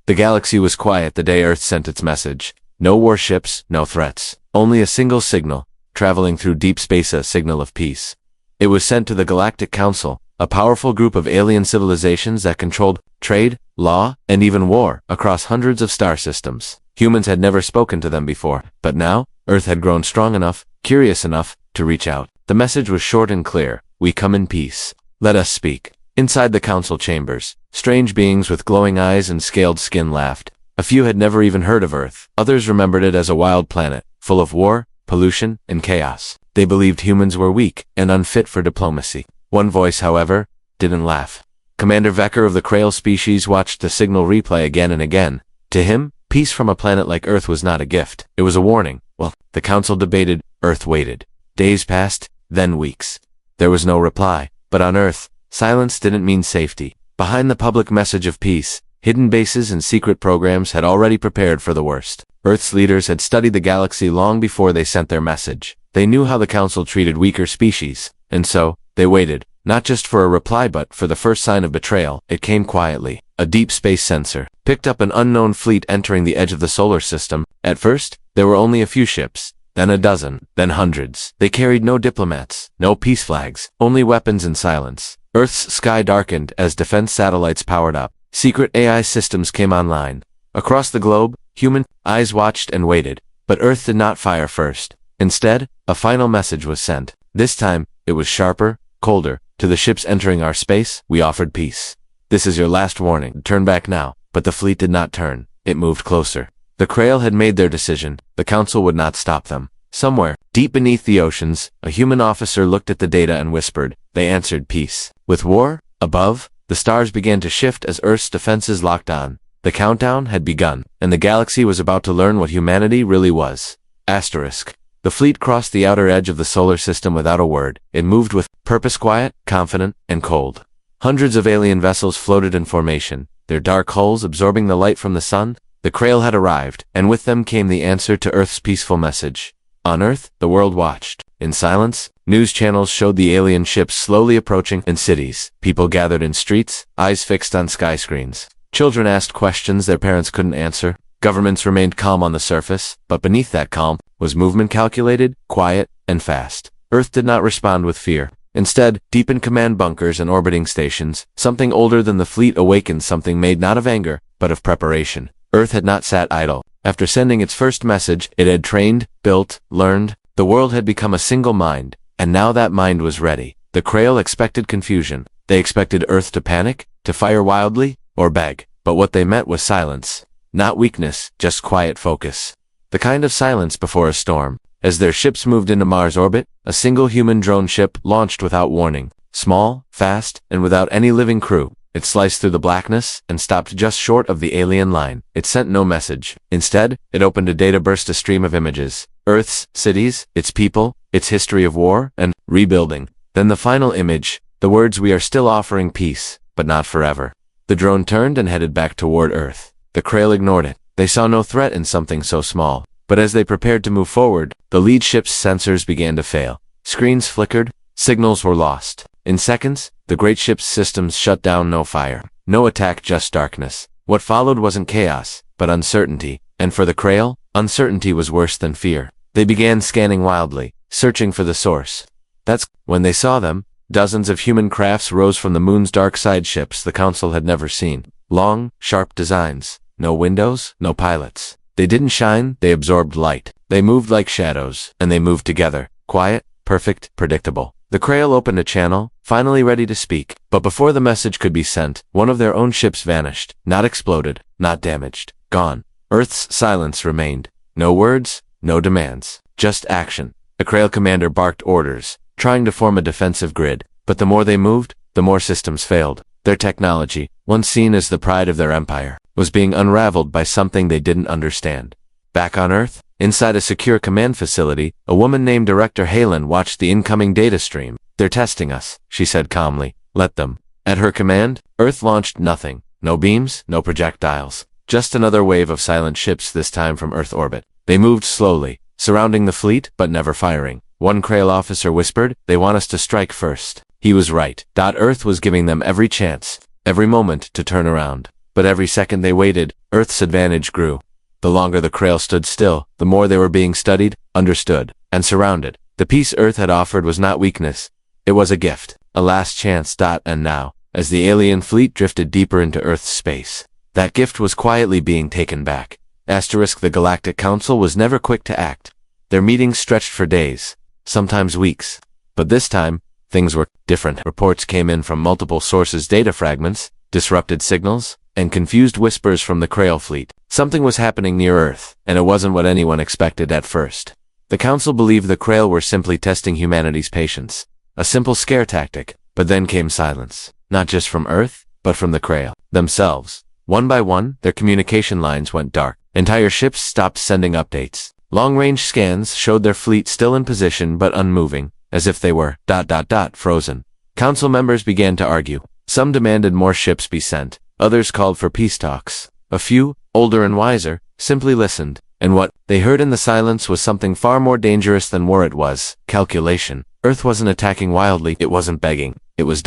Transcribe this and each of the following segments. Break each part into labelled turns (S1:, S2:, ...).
S1: The galaxy was quiet the day Earth sent its message. No warships, no threats. Only a single signal, traveling through deep space, a signal of peace. It was sent to the Galactic Council, a powerful group of alien civilizations that controlled trade, law, and even war across hundreds of star systems. Humans had never spoken to them before, but now, Earth had grown strong enough, curious enough, to reach out. The message was short and clear. We come in peace. Let us speak. Inside the council chambers, strange beings with glowing eyes and scaled skin laughed. A few had never even heard of Earth. Others remembered it as a wild planet, full of war, pollution, and chaos. They believed humans were weak and unfit for diplomacy. One voice, however, didn't laugh. Commander Vecker of the Krail species watched the signal replay again and again. To him, peace from a planet like Earth was not a gift. It was a warning. Well, the council debated. Earth waited. Days passed, then weeks. There was no reply. But on Earth, silence didn't mean safety. Behind the public message of peace, hidden bases and secret programs had already prepared for the worst. Earth's leaders had studied the galaxy long before they sent their message. They knew how the council treated weaker species, and so, they waited, not just for a reply but for the first sign of betrayal. It came quietly. A deep space sensor picked up an unknown fleet entering the edge of the solar system. At first, there were only a few ships, then a dozen, then hundreds. They carried no diplomats, no peace flags, only weapons and silence. Earth's sky darkened as defense satellites powered up. Secret AI systems came online. Across the globe, human eyes watched and waited, but Earth did not fire first. Instead, a final message was sent. This time, it was sharper, colder. To the ships entering our space, we offered peace. This is your last warning. Turn back now. But the fleet did not turn. It moved closer. The Krail had made their decision. The council would not stop them. Somewhere, deep beneath the oceans, a human officer looked at the data and whispered. They answered peace. With war, above, the stars began to shift as Earth's defenses locked on. The countdown had begun, and the galaxy was about to learn what humanity really was. Asterisk. The fleet crossed the outer edge of the solar system without a word. It moved with purpose, quiet, confident, and cold. Hundreds of alien vessels floated in formation, their dark hulls absorbing the light from the sun. The Krail had arrived, and with them came the answer to Earth's peaceful message. On Earth, the world watched. In silence, news channels showed the alien ships slowly approaching. In cities, people gathered in streets, eyes fixed on sky screens. Children asked questions their parents couldn't answer. Governments remained calm on the surface, but beneath that calm was movement, calculated, quiet, and fast. Earth did not respond with fear. Instead, deep in command bunkers and orbiting stations, something older than the fleet awakened, something made not of anger, but of preparation. Earth had not sat idle. After sending its first message, it had trained, built, learned. The world had become a single mind, and now that mind was ready. The Krail expected confusion. They expected Earth to panic, to fire wildly, or beg. But what they met was silence. Not weakness, just quiet focus. The kind of silence before a storm. As their ships moved into Mars orbit, a single human drone ship launched without warning. Small, fast, and without any living crew. It sliced through the blackness and stopped just short of the alien line. It sent no message. Instead, it opened a data burst, a stream of images. Earth's cities, its people, its history of war and rebuilding. Then the final image, the words, "We are still offering peace, but not forever." The drone turned and headed back toward Earth. The Krail ignored it. They saw no threat in something so small. But as they prepared to move forward, the lead ship's sensors began to fail. Screens flickered, signals were lost. In seconds, the great ship's systems shut down. No fire, no attack, just darkness. What followed wasn't chaos, but uncertainty. And for the Krail, uncertainty was worse than fear. They began scanning wildly, searching for the source. That's when they saw them. Dozens of human crafts rose from the moon's dark side, ships the council had never seen. Long, sharp designs. No windows, no pilots. They didn't shine, they absorbed light. They moved like shadows, and they moved together. Quiet, perfect, predictable. The Krail opened a channel, finally ready to speak. But before the message could be sent, one of their own ships vanished. Not exploded, not damaged. Gone. Earth's silence remained. No words, no demands. Just action. The Krail commander barked orders, trying to form a defensive grid. But the more they moved, the more systems failed. Their technology, once seen as the pride of their empire, was being unraveled by something they didn't understand. Back on Earth, inside a secure command facility, a woman named Director Halen watched the incoming data stream. "They're testing us," she said calmly. "Let them." At her command, Earth launched nothing. No beams, no projectiles. Just another wave of silent ships, this time from Earth orbit. They moved slowly, surrounding the fleet, but never firing. One Krail officer whispered, "They want us to strike first." He was right. Earth was giving them every chance, every moment to turn around. But every second they waited, Earth's advantage grew. The longer the Krail stood still, the more they were being studied, understood, and surrounded. The peace Earth had offered was not weakness. It was a gift, a last chance. And now, as the alien fleet drifted deeper into Earth's space, that gift was quietly being taken back. The Galactic Council was never quick to act. Their meetings stretched for days, sometimes weeks. But this time, things were different. Reports came in from multiple sources, data fragments, disrupted signals, and confused whispers from the Krail fleet. Something was happening near Earth, and it wasn't what anyone expected at first. The Council believed the Krail were simply testing humanity's patience, a simple scare tactic, but then came silence, not just from Earth, but from the Krail themselves. One by one, their communication lines went dark. Entire ships stopped sending updates. Long-range scans showed their fleet still in position but unmoving, as if they were frozen. Council members began to argue. Some demanded more ships be sent. Others called for peace talks. A few, older and wiser, simply listened. And what they heard in the silence was something far more dangerous than war. It was calculation. Earth wasn't attacking wildly. It wasn't begging. It was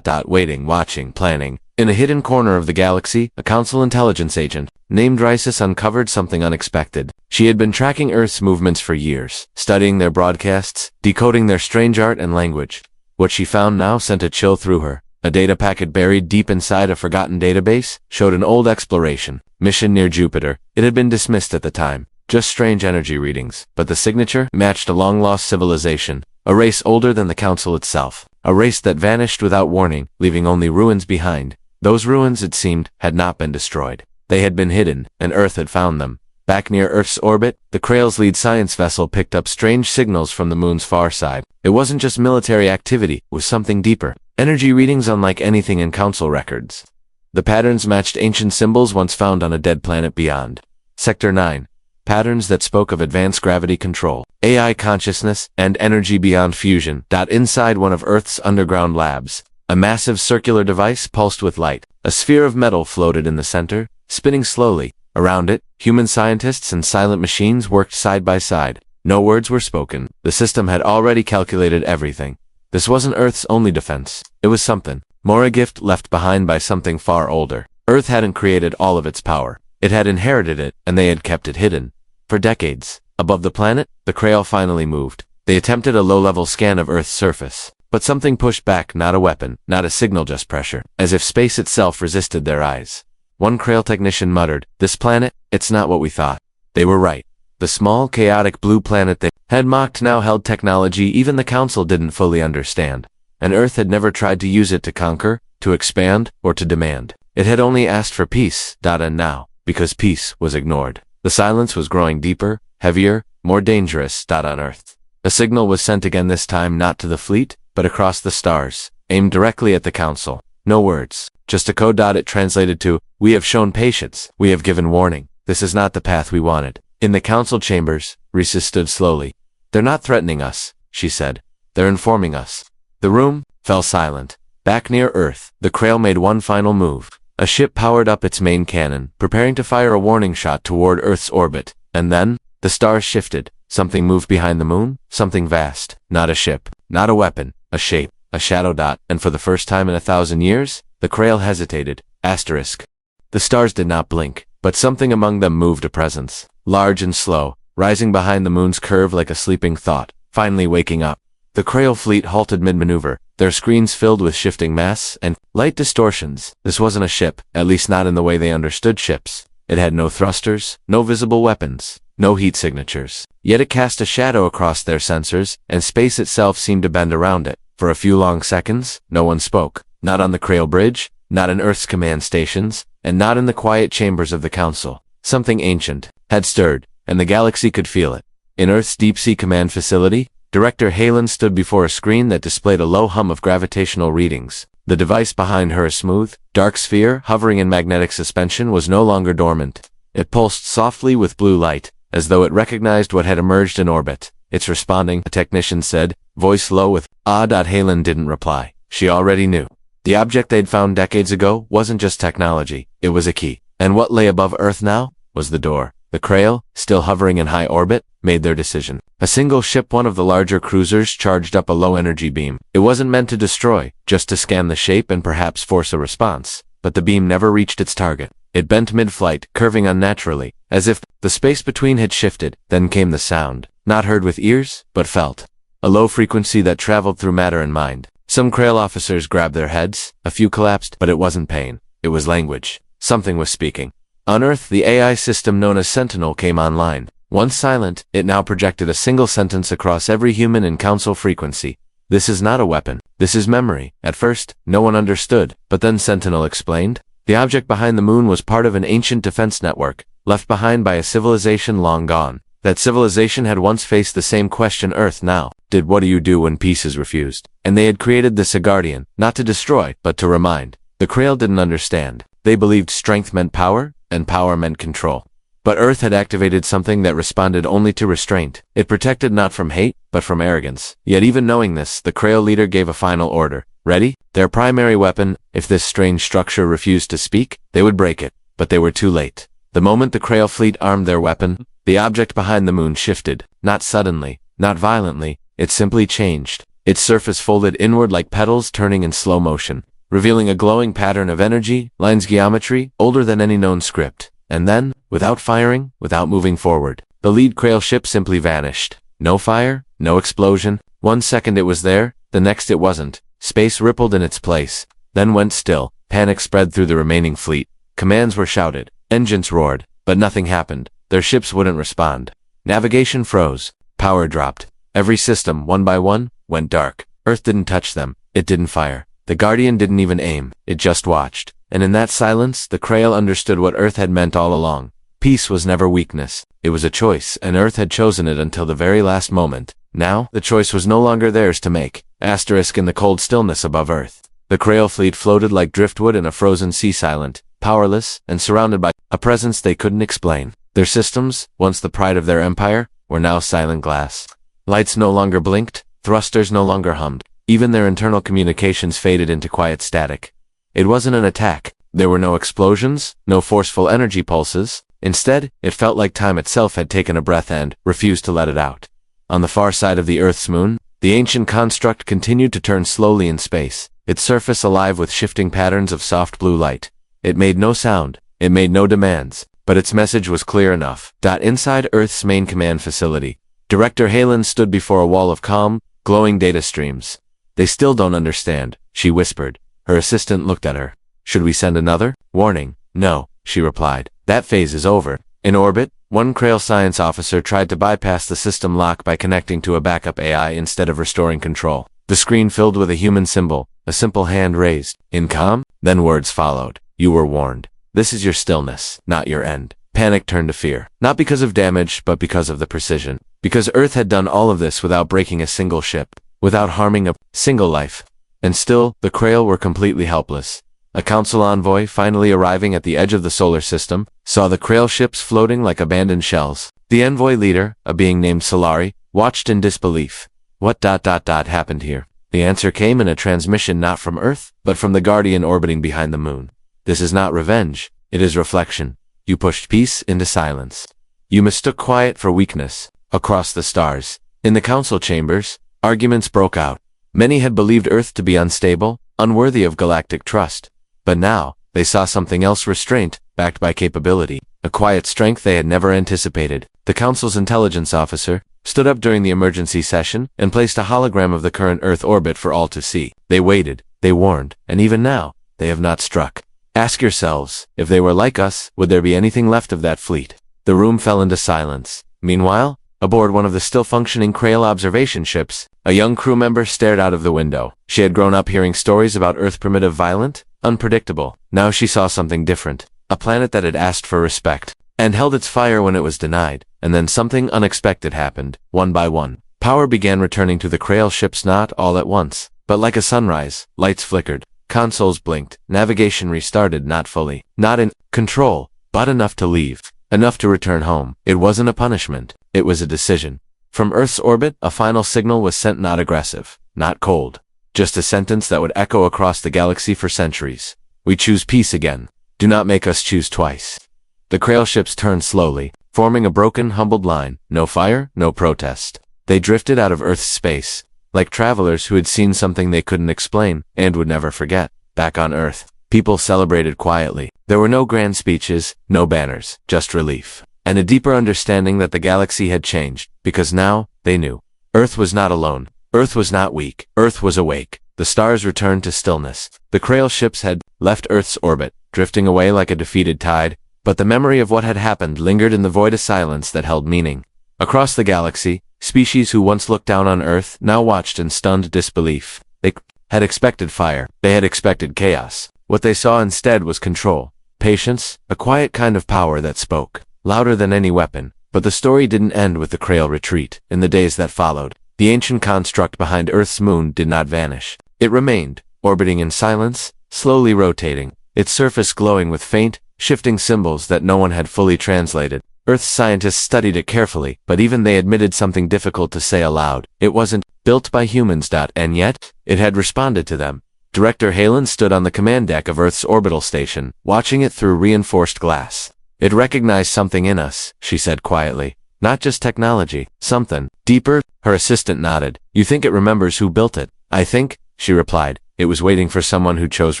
S1: waiting, watching, planning. In a hidden corner of the galaxy, a Council intelligence agent named Rysis uncovered something unexpected. She had been tracking Earth's movements for years, studying their broadcasts, decoding their strange art and language. What she found now sent a chill through her. A data packet buried deep inside a forgotten database showed an old exploration mission near Jupiter. It had been dismissed at the time, just strange energy readings, but the signature matched a long-lost civilization, a race older than the Council itself, a race that vanished without warning, leaving only ruins behind. Those ruins, it seemed, had not been destroyed. They had been hidden, and Earth had found them. Back near Earth's orbit, the Krail's lead science vessel picked up strange signals from the moon's far side. It wasn't just military activity, it was something deeper. Energy readings unlike anything in Council records. The patterns matched ancient symbols once found on a dead planet beyond. Sector 9. Patterns that spoke of advanced gravity control, AI consciousness, and energy beyond fusion. Inside one of Earth's underground labs, a massive circular device pulsed with light. A sphere of metal floated in the center, spinning slowly. Around it, human scientists and silent machines worked side by side. No words were spoken. The system had already calculated everything. This wasn't Earth's only defense. It was something more, a gift left behind by something far older. Earth hadn't created all of its power. It had inherited it, and they had kept it hidden. For decades. Above the planet, the Krail finally moved. They attempted a low-level scan of Earth's surface. But something pushed back, not a weapon, not a signal, just pressure. As if space itself resisted their eyes. One Krail technician muttered, "This planet, it's not what we thought." They were right. The small, chaotic blue planet they had mocked now held technology even the Council didn't fully understand. And Earth had never tried to use it to conquer, to expand, or to demand. It had only asked for peace. And now, because peace was ignored, the silence was growing deeper, heavier, more dangerous. On Earth, a signal was sent again, this time not to the fleet, but across the stars, aimed directly at the Council. No words, just a code. It translated to, "We have shown patience. We have given warning. This is not the path we wanted." In the Council chambers, Risa stood slowly. "They're not threatening us," she said. "They're informing us." The room fell silent. Back near Earth, the Krail made one final move. A ship powered up its main cannon, preparing to fire a warning shot toward Earth's orbit. And then, the stars shifted. Something moved behind the moon, something vast. Not a ship, not a weapon, a shape, a shadow. And for the first time in 1,000 years, the Krail hesitated. The stars did not blink, but something among them moved, a presence. Large and slow, rising behind the moon's curve like a sleeping thought, finally waking up. The Krail fleet halted mid-maneuver, their screens filled with shifting mass and light distortions. This wasn't a ship, at least not in the way they understood ships. It had no thrusters, no visible weapons, no heat signatures. Yet it cast a shadow across their sensors, and space itself seemed to bend around it. For a few long seconds, no one spoke. Not on the Krail bridge, not in Earth's command stations, and not in the quiet chambers of the Council. Something ancient had stirred, and the galaxy could feel it. In Earth's deep-sea command facility, Director Halen stood before a screen that displayed a low hum of gravitational readings. The device behind her, a smooth, dark sphere hovering in magnetic suspension, was no longer dormant. It pulsed softly with blue light, as though it recognized what had emerged in orbit. "It's responding," a technician said, voice low with ah. Halen didn't reply. She already knew. The object they'd found decades ago wasn't just technology, it was a key. And what lay above Earth now was the door. The Krail, still hovering in high orbit, made their decision. A single ship, one of the larger cruisers, charged up a low-energy beam. It wasn't meant to destroy, just to scan the shape and perhaps force a response. But the beam never reached its target. It bent mid-flight, curving unnaturally, as if the space between had shifted. Then came the sound, not heard with ears, but felt. A low frequency that traveled through matter and mind. Some Krail officers grabbed their heads, a few collapsed, but it wasn't pain. It was language. Something was speaking. On Earth, the AI system known as Sentinel came online. Once silent, it now projected a single sentence across every human in Council frequency. This is not a weapon. This is memory. At first, no one understood, but then Sentinel explained. The object behind the moon was part of an ancient defense network, left behind by a civilization long gone. That civilization had once faced the same question Earth now did: what do you do when peace is refused? And they had created this guardian, not to destroy, but to remind. The Krail didn't understand. They believed strength meant power, and power meant control. But Earth had activated something that responded only to restraint. It protected not from hate, but from arrogance. Yet even knowing this, the Krail leader gave a final order. Ready? Their primary weapon. If this strange structure refused to speak, they would break it. But they were too late. The moment the Krail fleet armed their weapon, the object behind the moon shifted. Not suddenly, not violently, it simply changed. Its surface folded inward like petals turning in slow motion, revealing a glowing pattern of energy, lines, geometry, older than any known script. And then, without firing, without moving forward, the lead Krail ship simply vanished. No fire, no explosion. 1 second it was there, the next it wasn't. Space rippled in its place, then went still. Panic spread through the remaining fleet. Commands were shouted. Engines roared, but nothing happened. Their ships wouldn't respond. Navigation froze. Power dropped. Every system, one by one, went dark. Earth didn't touch them. It didn't fire. The Guardian didn't even aim. It just watched. And in that silence, the Krail understood what Earth had meant all along. Peace was never weakness. It was a choice, and Earth had chosen it until the very last moment. Now, the choice was no longer theirs to make. Asterisk in the cold stillness above Earth. The Krail fleet floated like driftwood in a frozen sea, silent, powerless, and surrounded by a presence they couldn't explain. Their systems, once the pride of their empire, were now silent glass. Lights no longer blinked, thrusters no longer hummed. Even their internal communications faded into quiet static. It wasn't an attack. There were no explosions, no forceful energy pulses. Instead, it felt like time itself had taken a breath and refused to let it out. On the far side of the Earth's moon, the ancient construct continued to turn slowly in space, its surface alive with shifting patterns of soft blue light. It made no sound. It made no demands. But its message was clear enough. Inside Earth's main command facility, Director Halen stood before a wall of calm, glowing data streams. They still don't understand, she whispered. Her assistant looked at her. Should we send another warning? No, she replied. That phase is over. In orbit, one Krail science officer tried to bypass the system lock by connecting to a backup AI instead of restoring control. The screen filled with a human symbol, a simple hand raised. In calm, then words followed. You were warned. This is your stillness, not your end. Panic turned to fear. Not because of damage, but because of the precision. Because Earth had done all of this without breaking a single ship, without harming a single life. And still, the Krail were completely helpless. A council envoy, finally arriving at the edge of the solar system, saw the Krail ships floating like abandoned shells. The envoy leader, a being named Solari, watched in disbelief. What happened here? The answer came in a transmission not from Earth, but from the Guardian orbiting behind the moon. This is not revenge. It is reflection. You pushed peace into silence. You mistook quiet for weakness. Across the stars, in the council chambers, arguments broke out. Many had believed Earth to be unstable, unworthy of galactic trust. But now, they saw something else: restraint, backed by capability. A quiet strength they had never anticipated. The council's intelligence officer stood up during the emergency session and placed a hologram of the current Earth orbit for all to see. They waited, they warned, and even now, they have not struck. Ask yourselves, if they were like us, would there be anything left of that fleet? The room fell into silence. Meanwhile, aboard one of the still-functioning Krail observation ships, a young crew member stared out of the window. She had grown up hearing stories about Earth primitive, violent, unpredictable. Now she saw something different. A planet that had asked for respect, and held its fire when it was denied. And then something unexpected happened. One by one, power began returning to the Krail ships, not all at once, but like a sunrise. Lights flickered, consoles blinked, navigation restarted, not fully, not in control, but enough to leave. Enough to return home. It wasn't a punishment. It was a decision. From Earth's orbit, a final signal was sent, not aggressive, not cold. Just a sentence that would echo across the galaxy for centuries. We choose peace again. Do not make us choose twice. The Krail ships turned slowly, forming a broken, humbled line. No fire, no protest. They drifted out of Earth's space, like travelers who had seen something they couldn't explain, and would never forget. Back on Earth, People celebrated quietly. There were no grand speeches, no banners, just relief. And a deeper understanding that the galaxy had changed, because now, they knew. Earth was not alone. Earth was not weak. Earth was awake. The stars returned to stillness. The Krail ships had left Earth's orbit, drifting away like a defeated tide, but the memory of what had happened lingered in the void of silence that held meaning. Across the galaxy, species who once looked down on Earth now watched in stunned disbelief. They had expected fire. They had expected chaos. What they saw instead was control, patience, a quiet kind of power that spoke, louder than any weapon. But the story didn't end with the Krail retreat. In the days that followed, the ancient construct behind Earth's moon did not vanish. It remained, orbiting in silence, slowly rotating, its surface glowing with faint, shifting symbols that no one had fully translated. Earth's scientists studied it carefully, but even they admitted something difficult to say aloud. It wasn't built by humans. And yet, it had responded to them. Director Halen stood on the command deck of Earth's orbital station, watching it through reinforced glass. It recognized something in us, she said quietly. Not just technology, something deeper. Her assistant nodded. You think it remembers who built it? I think, she replied, it was waiting for someone who chose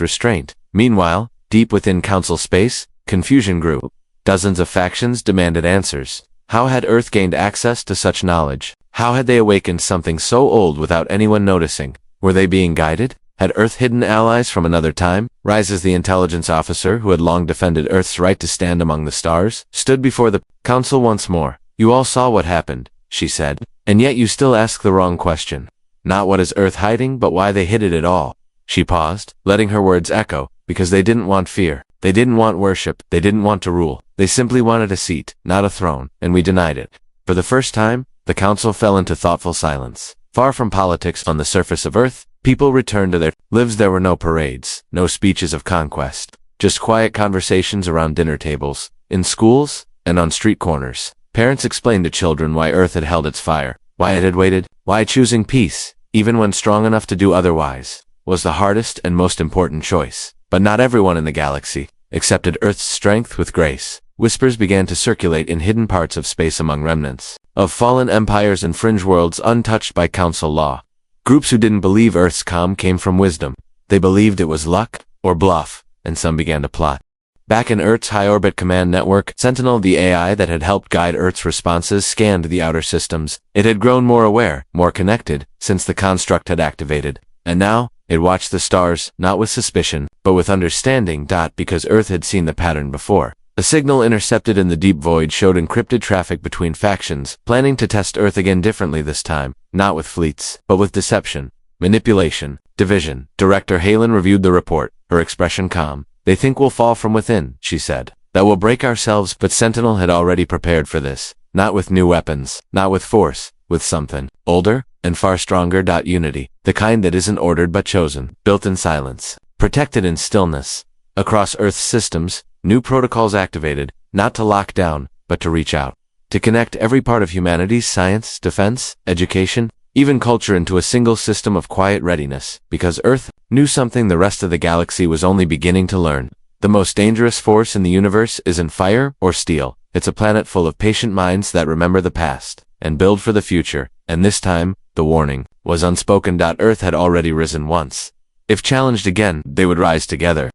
S1: restraint. Meanwhile, deep within council space, confusion grew. Dozens of factions demanded answers. How had Earth gained access to such knowledge? How had they awakened something so old without anyone noticing? Were they being guided? Had Earth hidden allies from another time? Rises, the intelligence officer who had long defended Earth's right to stand among the stars, stood before the council once more. You all saw what happened, she said, and yet you still ask the wrong question. Not what is Earth hiding, but why they hid it at all. She paused, letting her words echo, because they didn't want fear. They didn't want worship. They didn't want to rule. They simply wanted a seat, not a throne, and we denied it. For the first time, the council fell into thoughtful silence. Far from politics on the surface of Earth, people returned to their lives. There were no parades, no speeches of conquest, just quiet conversations around dinner tables, in schools, and on street corners. Parents explained to children why Earth had held its fire, why it had waited, why choosing peace, even when strong enough to do otherwise, was the hardest and most important choice. But not everyone in the galaxy accepted Earth's strength with grace. Whispers began to circulate in hidden parts of space among remnants of fallen empires and fringe worlds untouched by council law. Groups who didn't believe Earth's calm came from wisdom. They believed it was luck or bluff, and some began to plot. Back in Earth's high-orbit command network, Sentinel, the AI that had helped guide Earth's responses, scanned the outer systems. It had grown more aware, more connected, since the construct had activated. And now, it watched the stars, not with suspicion, but with understanding. Because Earth had seen the pattern before. A signal intercepted in the deep void showed encrypted traffic between factions, planning to test Earth again differently this time, not with fleets, but with deception, manipulation, division. Director Halen reviewed the report, her expression calm. They think we'll fall from within, she said. That we'll break ourselves, but Sentinel had already prepared for this. Not with new weapons, not with force, with something older and far stronger. Unity, the kind that isn't ordered but chosen, built in silence, protected in stillness. Across Earth's systems, new protocols activated, not to lock down, but to reach out. To connect every part of humanity's science, defense, education, even culture into a single system of quiet readiness, because Earth knew something the rest of the galaxy was only beginning to learn. The most dangerous force in the universe isn't fire or steel. It's a planet full of patient minds that remember the past and build for the future. And this time, the warning was unspoken. Earth had already risen once. If challenged again, they would rise together.